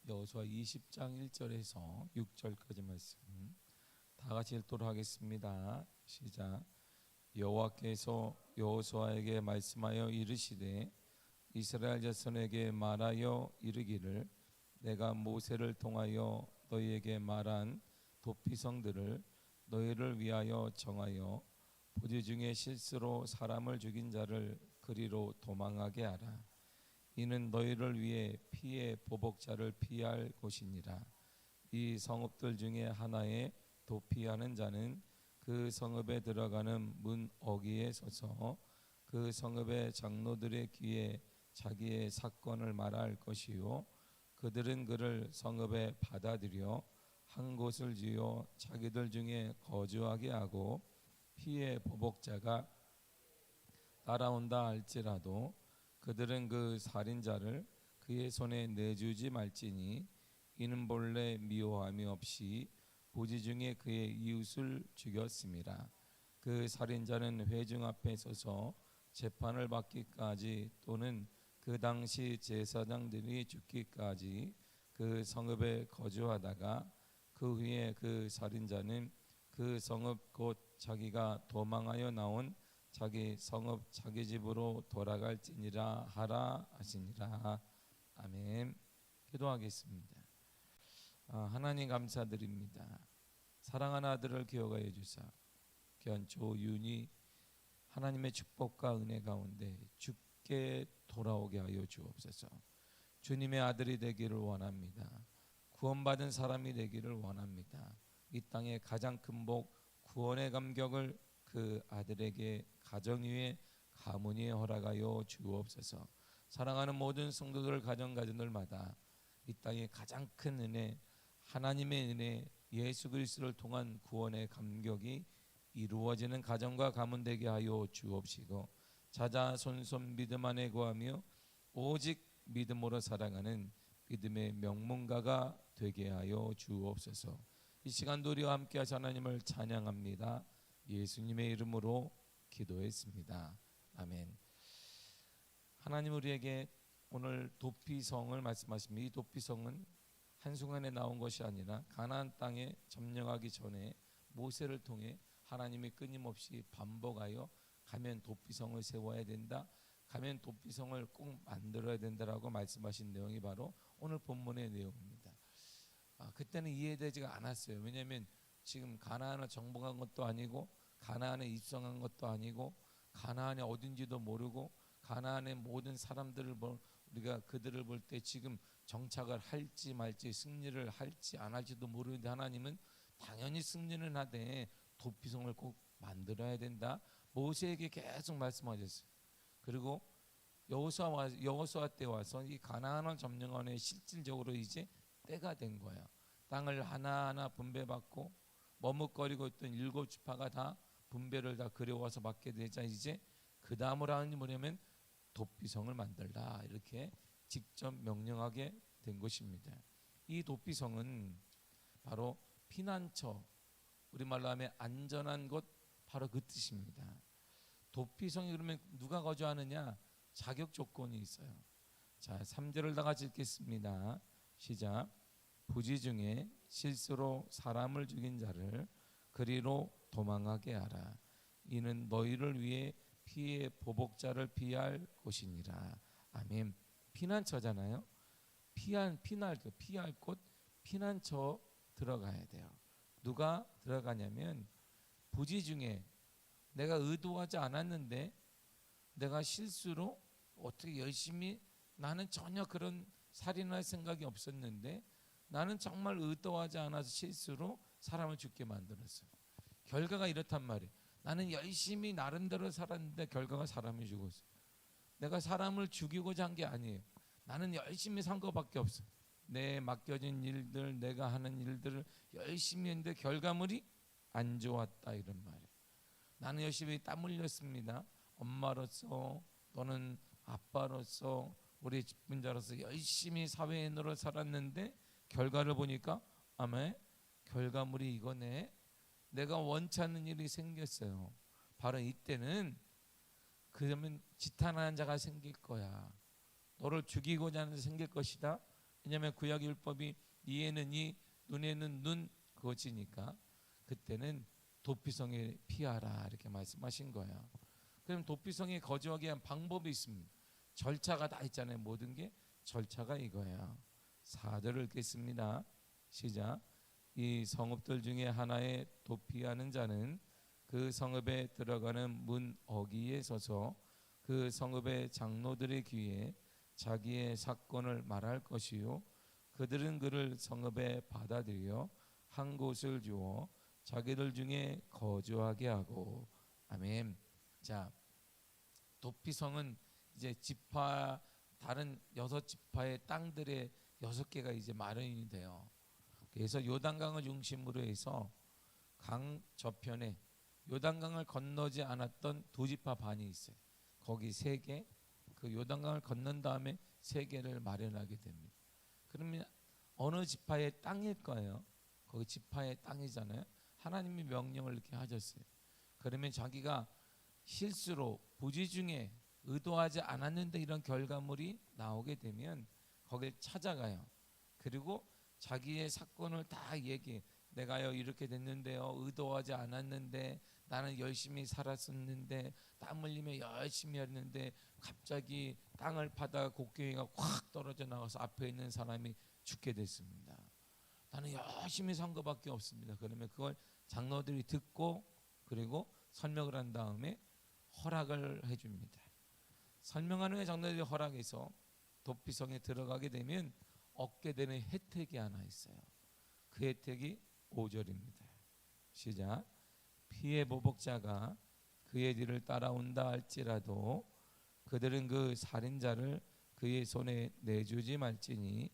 여호수아 20장 1절에서 6절까지 말씀 다 같이 읽도록 하겠습니다. 시작. 여호와께서 여호수아에게 말씀하여 이르시되 이스라엘 자손에게 말하여 이르기를 내가 모세를 통하여 너희에게 말한 도피성들을 너희를 위하여 정하여 부지 중에 실수로 사람을 죽인 자를 그리로 도망하게 하라. 이는 너희를 위해 피의 보복자를 피할 곳이니라. 이 성읍들 중에 하나에 도피하는 자는 그 성읍에 들어가는 문 어귀에 서서 그 성읍의 장로들의 귀에 자기의 사건을 말할 것이요 그들은 그를 성읍에 받아들여 한 곳을 지어 자기들 중에 거주하게 하고 피의 보복자가 따라온다 할지라도 그들은 그 살인자를 그의 손에 내주지 말지니 이는 본래 미워함이 없이 부지 중에 그의 이웃을 죽였음이라. 그 살인자는 회중 앞에 서서 재판을 받기까지 또는 그 당시 제사장들이 죽기까지 그 성읍에 거주하다가 그 후에 그 살인자는 그 성읍 곧 자기가 도망하여 나온 자기 성읍 자기 집으로 돌아갈지니라 하라 하시니라. 아멘. 기도하겠습니다. 하나님 감사드립니다. 사랑하는 아들을 기억하여 주사 귀한 조윤이 하나님의 축복과 은혜 가운데 죽게 돌아오게 하여 주옵소서. 주님의 아들이 되기를 원합니다. 구원받은 사람이 되기를 원합니다. 이 땅의 가장 큰 복 구원의 감격을 그 아들에게 가정 위에 가문 위에 허락하여 주옵소서. 사랑하는 모든 성도들 가정가정들마다 이 땅의 가장 큰 은혜 하나님의 은혜 예수 그리스도를 통한 구원의 감격이 이루어지는 가정과 가문 되게 하여 주옵시고 자자손손 믿음 안에 구하며 오직 믿음으로 살아가는 믿음의 명문가가 되게 하여 주옵소서. 이 시간도 우리와 함께 하신 하나님을 찬양합니다. 예수님의 이름으로 기도했습니다. 아멘. 하나님 우리에게 오늘 도피성을 말씀하십니다. 이 도피성은 한순간에 나온 것이 아니라 가나안 땅에 점령하기 전에 모세를 통해 하나님이 끊임없이 반복하여 가면 도피성을 세워야 된다, 가면 도피성을 꼭 만들어야 된다라고 말씀하신 내용이 바로 오늘 본문의 내용입니다. 그때는 이해되지가 않았어요. 왜냐하면 지금 가나안을 정복한 것도 아니고 가나안에 입성한 것도 아니고 가나안이 어딘지도 모르고 가나안의 모든 사람들을 우리가 그들을 볼 때 지금 정착을 할지 말지 승리를 할지 안 할지도 모르는데 하나님은 당연히 승리는 하되 도피성을 꼭 만들어야 된다. 모세에게 계속 말씀하셨어요. 그리고 여호수아 때 와서 이 가나안을 점령하는 실질적으로 이제 때가 된 거예요. 땅을 하나하나 분배받고 머뭇거리고 있던 7지파가 다 분배를 다 그려와서 받게 되자 이제 그 다음으로 하는 뭐냐면 도피성을 만들라 이렇게 직접 명령하게 된 것입니다. 이 도피성은 바로 피난처, 우리말로 하면 안전한 곳, 바로 그 뜻입니다. 도피성이 그러면 누가 거주하느냐? 자격 조건이 있어요. 자, 3절을 다 같이 읽겠습니다. 시작. 부지 중에 실수로 사람을 죽인 자를 그리로 도망하게 하라. 이는 너희를 위해 피의 보복자를 피할 곳이니라. 아멘. 피난처잖아요. 피할 곳, 피난처 들어가야 돼요. 누가 들어가냐면 부지 중에 내가 의도하지 않았는데 내가 실수로 어떻게 열심히 나는 전혀 그런 살인할 생각이 없었는데 나는 정말 의도하지 않아서 실수로 사람을 죽게 만들었어요. 결과가 이렇단 말이에요. 나는 열심히 나름대로 살았는데 결과가 사람이 죽었어요. 내가 사람을 죽이고자 한 게 아니에요. 나는 열심히 산 것밖에 없어요. 내 맡겨진 일들, 내가 하는 일들을 열심히 했는데 결과물이 안 좋았다 이런 말이에요. 나는 열심히 땀 흘렸습니다. 엄마로서 또는 아빠로서 우리 집분자로서 열심히 사회인으로 살았는데 결과를 보니까 아마 결과물이 이거네. 내가 원치 않는 일이 생겼어요. 바로 이때는 그러면 지탄하는 자가 생길 거야. 너를 죽이고자 하는 자 생길 것이다. 왜냐하면 구약의 율법이 이에는 이, 눈에는 눈 그것이니까 그때는 도피성에 피하라 이렇게 말씀하신 거예요. 그럼 도피성에 거주하기 위한 방법이 있습니다. 절차가 다 있잖아요. 모든 게 절차가 이거예요. 4절을 읽겠습니다. 시작. 이 성읍들 중에 하나에 도피하는 자는 그 성읍에 들어가는 문 어귀에 서서 그 성읍의 장로들의 귀에 자기의 사건을 말할 것이요 그들은 그를 성읍에 받아들여 한 곳을 주어 자기들 중에 거주하게 하고. 아멘. 자, 도피성은 이제 지파 다른 6지파의 땅들의 6개가 이제 마련이 돼요. 그래서 요단강을 중심으로 해서 강 저편에 요단강을 건너지 않았던 2지파 반이 있어요. 거기 3개, 그 요단강을 건넌 다음에 3개를 마련하게 됩니다. 그러면 어느 지파의 땅일 거예요. 거기 지파의 땅이잖아요. 하나님이 명령을 이렇게 하셨어요. 그러면 자기가 실수로 부지 중에 의도하지 않았는데 이런 결과물이 나오게 되면 거길 찾아가요. 그리고 자기의 사건을 다 얘기해. 내가요 이렇게 됐는데요, 의도하지 않았는데, 나는 열심히 살았었는데, 땀 흘리며 열심히 했는데 갑자기 땅을 파다가 곡괭이가 확 떨어져 나가서 앞에 있는 사람이 죽게 됐습니다. 나는 열심히 산 것밖에 없습니다. 그러면 그걸 장로들이 듣고 그리고 설명을 한 다음에 허락을 해줍니다. 설명하는 장로들이 허락해서 도피성에 들어가게 되면 얻게 되는 혜택이 하나 있어요. 그 혜택이 5절입니다. 시작. 피해 보복자가 그의 뒤를 따라온다 할지라도 그들은 그 살인자를 그의 손에 내주지 말지니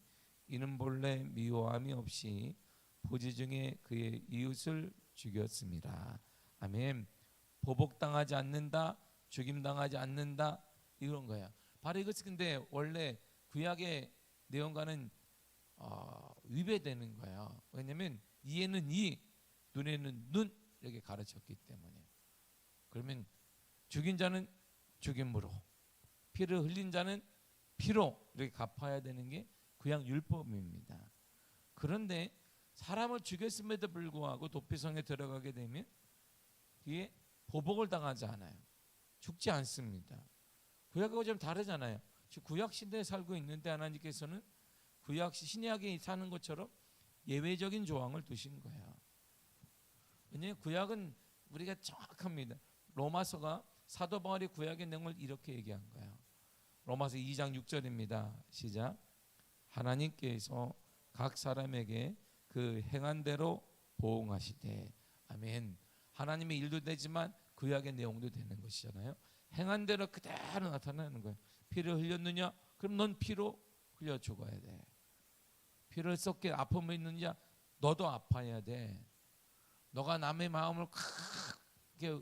이는 본래 미워함이 없이 부지 중에 그의 이웃을 죽였습니다. 아멘. 보복당하지 않는다, 죽임당하지 않는다, 이런 거야. 바로 이것이 근데 원래 구약의 내용과는 위배되는 거예요. 왜냐하면 이에는 이, 눈에는 눈 이렇게 가르쳤기 때문에. 그러면 죽인 자는 죽임으로, 피를 흘린 자는 피로 이렇게 갚아야 되는 게 구약 율법입니다. 그런데 사람을 죽였음에도 불구하고 도피성에 들어가게 되면 이게 보복을 당하지 않아요. 죽지 않습니다. 구약하고 좀 다르잖아요. 구약 시대에 살고 있는데 하나님께서는 구약 신약에 사는 것처럼 예외적인 조항을 두신 거예요. 왜냐하면 구약은 우리가 정확합니다. 로마서가 사도 바울이 구약의 내용을 이렇게 얘기한 거예요. 로마서 2장 6절입니다. 시작. 하나님께서 각 사람에게 그 행한 대로 보응하시되. 아멘. 하나님의 일도 되지만 구약의 내용도 되는 것이잖아요. 행한 대로 그대로 나타나는 거예요. 피를 흘렸느냐? 그럼 넌 피로 흘려 죽어야 돼. 피를 쏟게 아픔이 있느냐? 너도 아파야 돼. 너가 남의 마음을 크게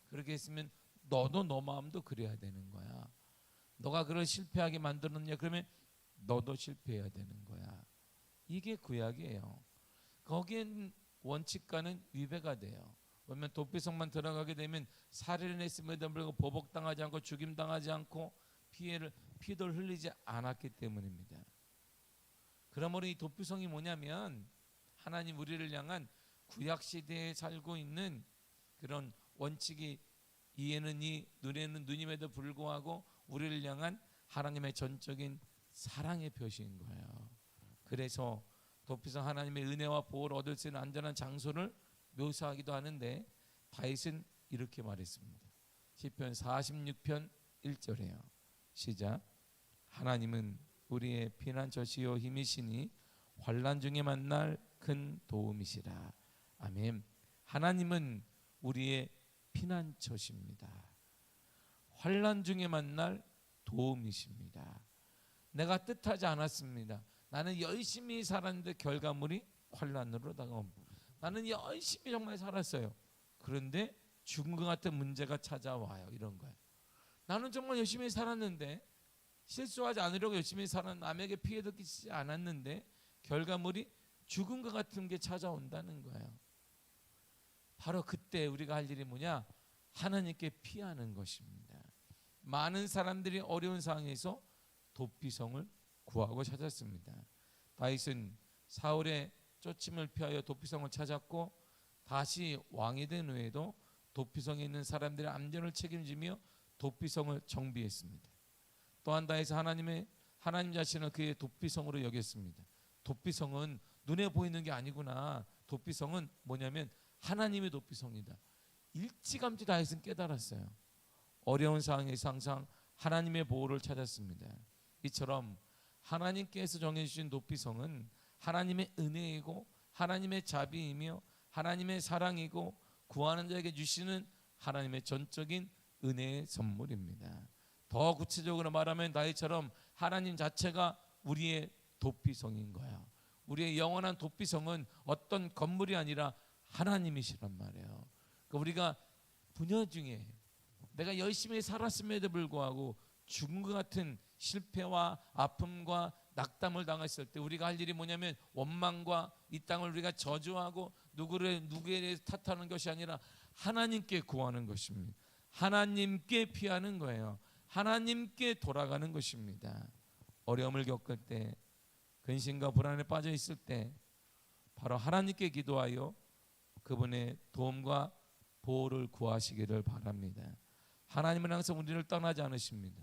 그렇게 했으면 너도 너 마음도 그래야 되는 거야. 너가 그걸 실패하게 만들었냐? 그러면 너도 실패해야 되는 거야. 이게 구약이에요. 거기엔 원칙과는 위배가 돼요. 왜냐면 도피성만 들어가게 되면 살인을 했음에도 불구하고 보복당하지 않고 죽임당하지 않고 피를 흘리지 않았기 때문입니다. 그러므로 이 도피성이 뭐냐면 하나님 우리를 향한 구약 시대에 살고 있는 그런 원칙이 이에는 이, 눈에는 눈임에도 불구하고 우리를 향한 하나님의 전적인 사랑의 표시인 거예요. 그래서 도피성 하나님의 은혜와 보호를 얻을 수 있는 안전한 장소를 묘사하기도 하는데 다윗은 이렇게 말했습니다. 시편 46편 1절에요. 시작. 하나님은 우리의 피난처시요 힘이시니 환난 중에 만날 큰 도움이시라. 아멘. 하나님은 우리의 피난처십니다. 환난 중에 만날 도움이십니다. 내가 뜻하지 않았습니다. 나는 열심히 살았는데 결과물이 환난으로 다가옵니다. 나는 열심히 정말 살았어요. 그런데 죽은 것 같은 문제가 찾아와요. 이런 거예요. 나는 정말 열심히 살았는데, 실수하지 않으려고 열심히 살았는데, 남에게 피해도 끼치지 않았는데 결과물이 죽은 것 같은 게 찾아온다는 거예요. 바로 그때 우리가 할 일이 뭐냐? 하나님께 피하는 것입니다. 많은 사람들이 어려운 상황에서 도피성을 구하고 찾았습니다. 다윗은 사울의 쫓임을 피하여 도피성을 찾았고 다시 왕이 된 후에도 도피성에 있는 사람들의 안전을 책임지며 도피성을 정비했습니다. 또한 다윗은 하나님 자신을 그의 도피성으로 여겼습니다. 도피성은 눈에 보이는 게 아니구나. 도피성은 뭐냐면 하나님의 도피성이다. 일찌감치 다윗은 깨달았어요. 어려운 상황에서 항상 하나님의 보호를 찾았습니다. 이처럼 하나님께서 정해주신 도피성은 하나님의 은혜이고 하나님의 자비이며 하나님의 사랑이고 구하는 자에게 주시는 하나님의 전적인 은혜의 선물입니다. 더 구체적으로 말하면 다윗처럼 하나님 자체가 우리의 도피성인 거예요. 우리의 영원한 도피성은 어떤 건물이 아니라 하나님이시란 말이에요. 그러니까 우리가 분야 중에 내가 열심히 살았음에도 불구하고 죽은 것 같은 실패와 아픔과 낙담을 당했을 때 우리가 할 일이 뭐냐면 원망과 이 땅을 우리가 저주하고 누구에 대해서 탓하는 것이 아니라 하나님께 구하는 것입니다. 하나님께 피하는 거예요. 하나님께 돌아가는 것입니다. 어려움을 겪을 때, 근심과 불안에 빠져 있을 때 바로 하나님께 기도하여 그분의 도움과 보호를 구하시기를 바랍니다. 하나님은 항상 우리를 떠나지 않으십니다.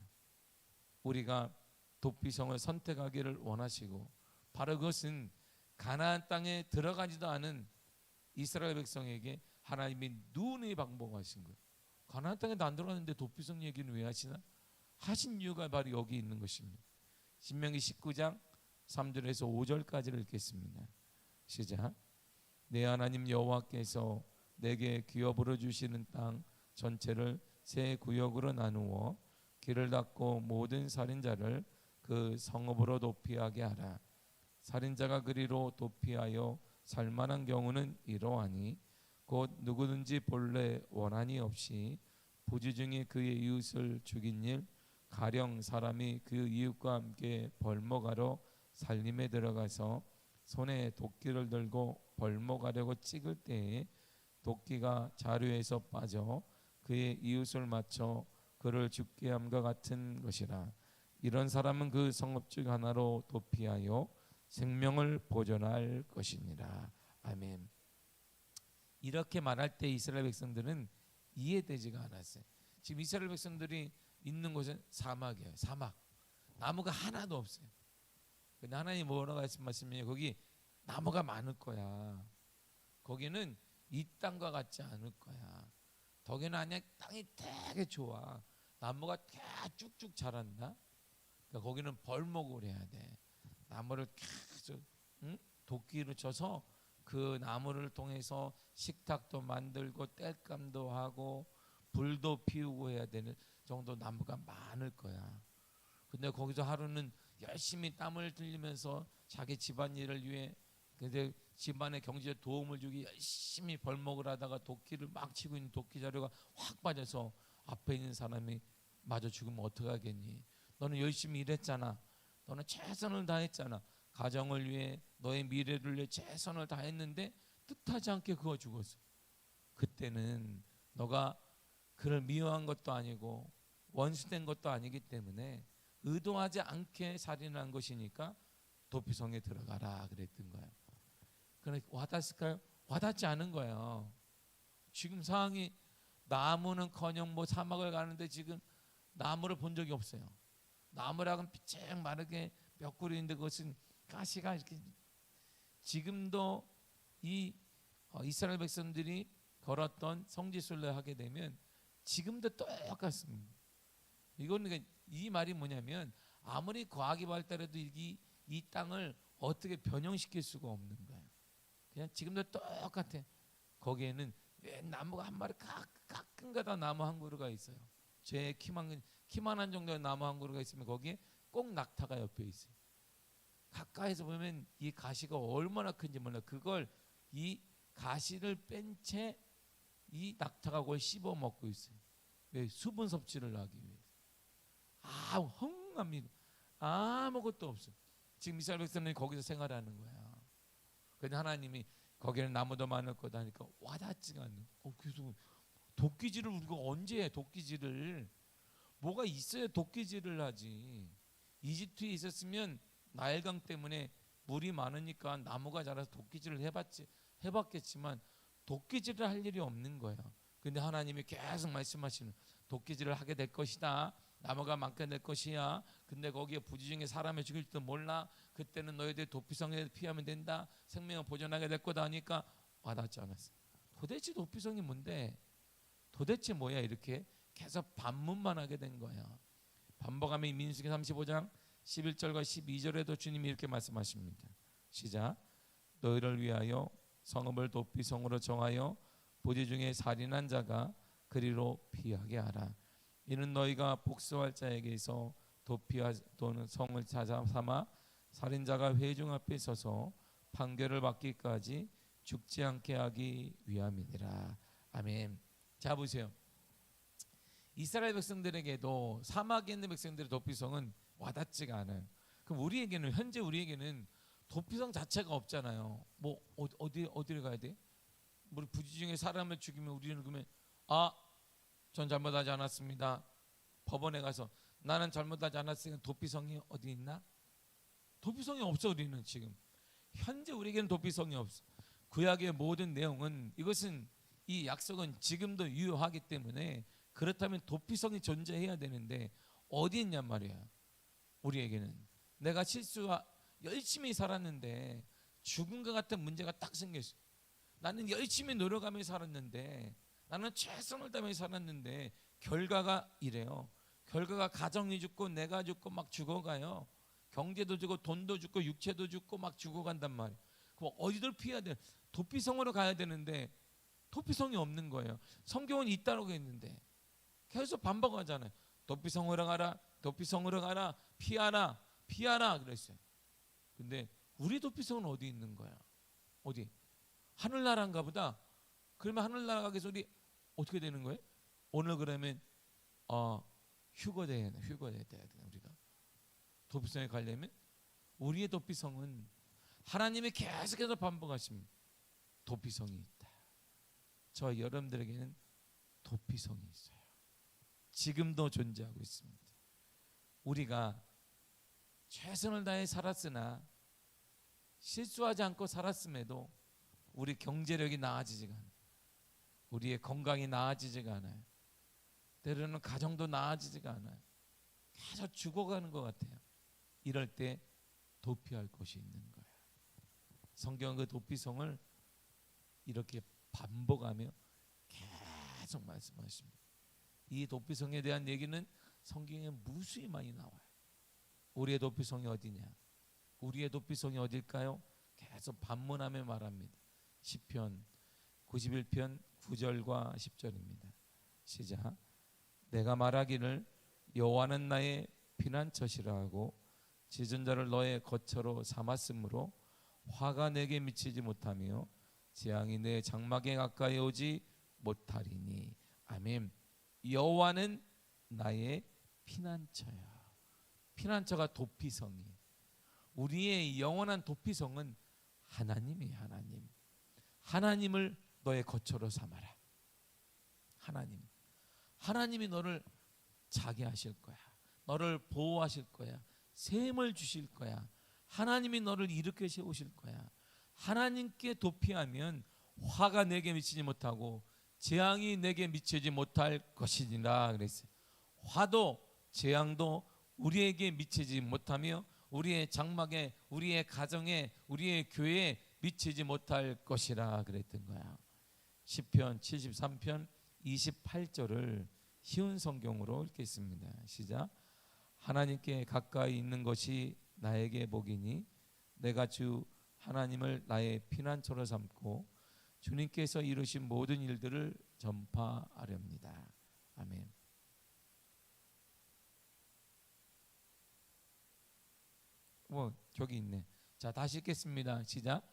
우리가 도피성을 선택하기를 원하시고 바로 그것은 가나안 땅에 들어가지도 않은 이스라엘 백성에게 하나님이 누누이 방법하신 거예요. 가나안 땅에도 안 들어갔는데 도피성 얘기는 왜 하시나? 하신 이유가 바로 여기 있는 것입니다. 신명기 19장 3절에서 5절까지를 읽겠습니다. 시작. 내 하나님 여호와께서 내게 기업으로 주시는 땅 전체를 세 구역으로 나누어 길을 닫고 모든 살인자를 그 성읍으로 도피하게 하라. 살인자가 그리로 도피하여 살만한 경우는 이러하니 곧 누구든지 본래 원한이 없이 부지중에 그의 이웃을 죽인 일, 가령 사람이 그 이웃과 함께 벌목하러 살림에 들어가서 손에 도끼를 들고 벌목하려고 찍을 때에 도끼가 자루에서 빠져 그의 이웃을 맞춰 그를 죽게 함과 같은 것이라. 이런 사람은 그 성읍 중 하나로 도피하여 생명을 보존할 것이니라. 아멘. 이렇게 말할 때 이스라엘 백성들은 이해되지가 않았어요. 지금 이스라엘 백성들이 있는 곳은 사막이에요. 사막. 나무가 하나도 없어요. 근데 하나님 뭐라고 말씀하시면 거기 나무가 많을 거야. 거기는 이 땅과 같지 않을 거야. 거기는 아니야, 땅이 되게 좋아. 나무가 쭉쭉 자란다. 그러니까 거기는 벌목을 해야 돼. 나무를 계속 도끼를 쳐서 그 나무를 통해서 식탁도 만들고 땔감도 하고 불도 피우고 해야 되는 정도 나무가 많을 거야. 근데 거기서 하루는 열심히 땀을 흘리면서 자기 집안일을 위해 근데 집안의 경제에 도움을 주기 열심히 벌목을 하다가 도끼를 막 치고 있는 도끼 자루가 확 빠져서 앞에 있는 사람이 마저 죽으면 어떡하겠니? 너는 열심히 일했잖아. 너는 최선을 다했잖아. 가정을 위해 너의 미래를 위해 최선을 다했는데 뜻하지 않게 그거 죽었어. 그때는 너가 그를 미워한 것도 아니고 원수된 것도 아니기 때문에 의도하지 않게 살인한 것이니까 도피성에 들어가라 그랬던 거예요. 그러니까 와닿았을까요? 와닿지 않은 거예요. 지금 상황이 나무는커녕 뭐 사막을 가는데 지금 나무를 본 적이 없어요. 나무락은 피쩍 마르게 몇 그루인데 그것은 가시가 이렇게 지금도 이 이스라엘 백성들이 걸었던 성지순례 하게 되면 지금도 똑같습니다. 이거는 이 말이 뭐냐면 아무리 과학이 발달해도 이 땅을 어떻게 변형시킬 수가 없는 거예요. 그냥 지금도 똑같아. 거기에는 왜 나무가 한 마리 가끔가다 나무 한 그루가 있어요. 제 키만한 정도의 나무 한 그루가 있으면 거기에 꼭 낙타가 옆에 있어요. 가까이서 보면 이 가시가 얼마나 큰지 몰라. 그걸 이 가시를 뺀 채 이 낙타가 그걸 씹어 먹고 있어요. 왜? 수분 섭취를 하기 위해서. 헝합니다. 아무것도 없어. 지금 이스라엘 백성들이 거기서 생활하는 거야. 그런데 하나님이 거기는 나무도 많을 거다 하니까 와닿지가 않는. 그래서 도끼질을 우리가 언제 해? 도끼질을 뭐가 있어야 도끼질을 하지. 이집트에 있었으면 나일강 때문에 물이 많으니까 나무가 자라서 도끼질을 해봤겠지만 도끼질을 할 일이 없는 거예요. 근데 하나님이 계속 말씀하시는, 도끼질을 하게 될 것이다. 나무가 많게 될 것이야. 근데 거기에 부지 중에 사람을 죽일지도 몰라. 그때는 너희들 도피성에 피하면 된다. 생명을 보존하게 될 거다 하니까 와닿지 않았어요. 도대체 도피성이 뭔데? 도대체 뭐야? 이렇게 계속 반문만 하게 된 거야. 반복하면 민수기 35장 11절과 12절에도 주님이 이렇게 말씀하십니다. 시작. 너희를 위하여 성읍을 도피성으로 정하여 부지 중에 살인한 자가 그리로 피하게 하라. 이는 너희가 복수할 자에게서 도피하 또는 성을 찾아 삼아 살인자가 회중 앞에 서서 판결을 받기까지 죽지 않게 하기 위함이니라. 아멘. 자 보세요. 이스라엘 백성들에게도 사막에 있는 백성들의 도피성은 와닿지가 않아요. 그럼 우리에게는, 현재 우리에게는 도피성 자체가 없잖아요. 뭐 어디를 가야 돼? 우리 부지 중에 사람을 죽이면 우리는 그러면 전 잘못하지 않았습니다. 법원에 가서 나는 잘못하지 않았으니까 도피성이 어디 있나? 도피성이 없어. 우리는 지금 현재 우리에게는 도피성이 없어. 구약의 모든 내용은, 이것은, 이 약속은 지금도 유효하기 때문에, 그렇다면 도피성이 존재해야 되는데 어디 있냔 말이야. 우리에게는 내가 열심히 살았는데 죽음과 같은 문제가 딱 생겼어. 나는 열심히 노력하며 살았는데, 나는 최선을 다하며 살았는데 결과가 이래요. 결과가 가정이 죽고 내가 죽고 막 죽어가요. 경제도 죽고 돈도 죽고 육체도 죽고 막 죽어간단 말이에요. 그럼 어디를 피해야 돼? 도피성으로 가야 되는데 도피성이 없는 거예요. 성경은 있다고 했는데 계속 반복하잖아요. 도피성으로 가라, 도피성으로 가라, 피하라, 피하라 그랬어요. 근데 우리 도피성은 어디 있는 거야? 어디? 하늘나라인가 보다. 그러면 하늘나라 가기 위해서 우리 어떻게 되는 거예요? 오늘 그러면 휴거돼야 돼. 우리가 도피성에 가려면 우리의 도피성은, 하나님이 계속해서 반복하십니다. 도피성이 있다. 저와 여러분들에게는 도피성이 있어요. 지금도 존재하고 있습니다. 우리가 최선을 다해 살았으나, 실수하지 않고 살았음에도 우리 경제력이 나아지지가 않아요. 우리의 건강이 나아지지가 않아요. 때로는 가정도 나아지지가 않아요. 계속 죽어가는 것 같아요. 이럴 때 도피할 곳이 있는 거예요. 성경은 그 도피성을 이렇게 반복하며 계속 말씀하십니다. 이 도피성에 대한 얘기는 성경에 무수히 많이 나와요. 우리의 도피성이 어디냐? 우리의 도피성이 어딜까요? 계속 반문하며 말합니다. 시편 91편 9절과 10절입니다. 시작. 내가 말하기를 여호와는 나의 피난처시라 하고 짖은 자를 너의 거처로 삼았으므로 화가 내게 미치지 못하며 재앙이 내 장막에 가까이 오지 못하리니. 아멘. 여호와는 나의 피난처야. 피난처가 도피성이에요. 우리의 영원한 도피성은 하나님이에요. 하나님을 너의 거처로 삼아라. 하나님이 너를 자게 하실 거야. 너를 보호하실 거야. 샘을 주실 거야. 하나님이 너를 일으켜 세우실 거야. 하나님께 도피하면 화가 내게 미치지 못하고 재앙이 내게 미치지 못할 것이니라 그랬어요. 화도 재앙도 우리에게 미치지 못하며 우리의 장막에, 우리의 가정에, 우리의 교회에 미치지 못할 것이라 그랬던 거야. 시편 73편 28절을 쉬운 성경으로 읽겠습니다. 시작. 하나님께 가까이 있는 것이 나에게 복이니 내가 주 하나님을 나의 피난처로 삼고 주님께서 이루신 모든 일들을 전파하렵니다. 아멘. 저기 있네. 자, 다시 읽겠습니다. 시작.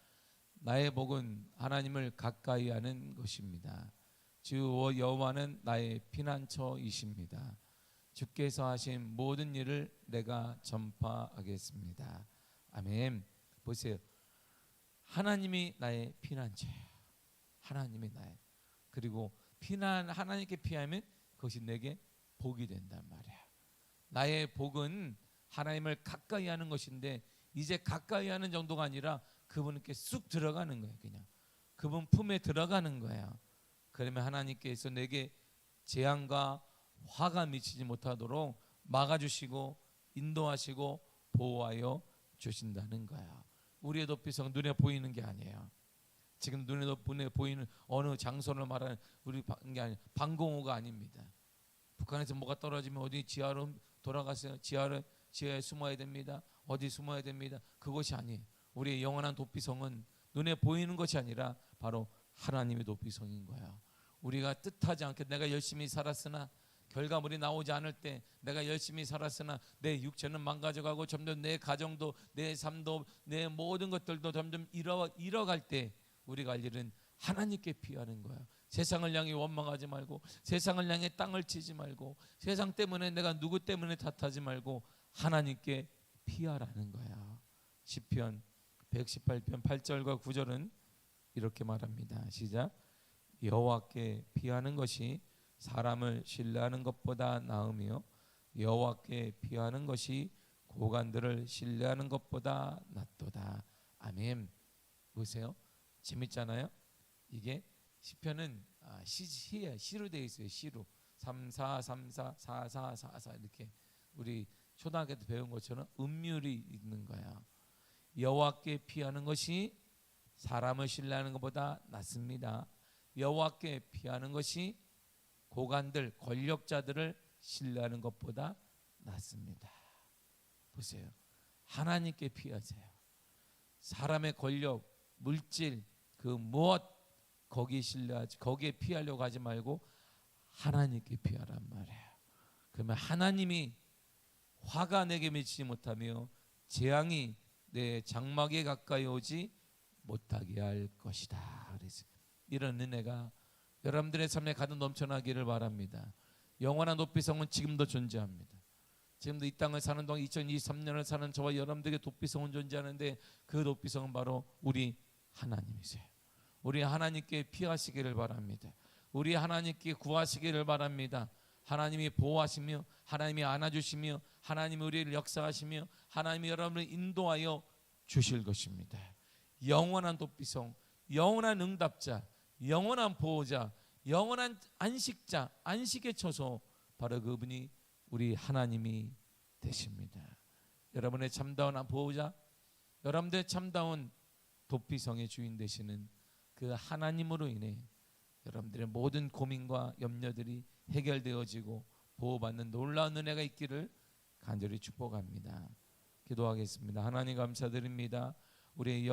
나의 복은 하나님을 가까이 하는 것입니다. 주 여호와는 나의 피난처이십니다. 주께서 하신 모든 일을 내가 전파하겠습니다. 아멘. 보세요. 하나님이 나의 피난처예요. 하나님이 나의. 그리고 하나님께 피하면 그것이 내게 복이 된단 말이야. 나의 복은 하나님을 가까이 하는 것인데, 이제 가까이 하는 정도가 아니라 그분께 쑥 들어가는 거예요. 그냥 그분 품에 들어가는 거예요. 그러면 하나님께서 내게 재앙과 화가 미치지 못하도록 막아주시고 인도하시고 보호하여 주신다는 거예요. 우리의 도피성 눈에 보이는 게 아니에요. 지금 눈에 보이는 어느 장소를 말하는 우리 게 아니, 방공호가 아닙니다. 북한에서 뭐가 떨어지면 어디 지하로 돌아가세요. 지하에 숨어야 됩니다. 어디 숨어야 됩니다. 그것이 아니에요. 우리의 영원한 도피성은 눈에 보이는 것이 아니라 바로 하나님의 도피성인 거예요. 우리가 뜻하지 않게 내가 열심히 살았으나 결과물이 나오지 않을 때, 내가 열심히 살았으나 내 육체는 망가져가고 점점 내 가정도, 내 삶도, 내 모든 것들도 점점 잃어갈 때 우리가 할 일은 하나님께 피하는 거야. 세상을 향해 원망하지 말고, 세상을 향해 땅을 치지 말고, 세상 때문에 내가 누구 때문에 탓하지 말고 하나님께 피하라는 거야. 시편 118편 8절과 9절은 이렇게 말합니다. 시작. 여호와께 피하는 것이 사람을 신뢰하는 것보다 나으며 여호와께 피하는 것이 고관들을 신뢰하는 것보다 낫도다. 아멘. 보세요. 재밌잖아요. 이게 시편은 시예요. 시로 되어 있어요. 시로 3,4, 3,4, 4,4, 4,4 이렇게 우리 초등학교 때 배운 것처럼 음률이 있는 거야. 여호와께 피하는 것이 사람을 신뢰하는 것보다 낫습니다. 여호와께 피하는 것이 고관들, 권력자들을 신뢰하는 것보다 낫습니다. 보세요. 하나님께 피하세요. 사람의 권력, 물질, 그 무엇 거기에 피하려고 하지 말고 하나님께 피하란 말이에요. 그러면 하나님이 화가 내게 미치지 못하며 재앙이 내 장막에 가까이 오지 못하게 할 것이다. 그래서 이런 은혜가 여러분들의 삶에 가득 넘쳐나기를 바랍니다. 영원한 도피성은 지금도 존재합니다. 지금도 이 땅을 사는 동안 2023년을 사는 저와 여러분들에게 도피성은 존재하는데 그 도피성은 바로 우리 하나님이세요. 우리 하나님께 피하시기를 바랍니다. 우리 하나님께 구하시기를 바랍니다. 하나님이 보호하시며 하나님이 안아주시며 하나님이 우리를 역사하시며 하나님이 여러분을 인도하여 주실 것입니다. 영원한 도피성, 영원한 응답자, 영원한 보호자, 영원한 안식자, 안식의 처소, 바로 그분이 우리 하나님이 되십니다. 여러분의 참다운 보호자, 여러분들의 참다운 도피성의 주인 되시는 그 하나님으로 인해 여러분들의 모든 고민과 염려들이 해결되어지고 보호받는 놀라운 은혜가 있기를 간절히 축복합니다. 기도하겠습니다. 하나님 감사드립니다. 우리의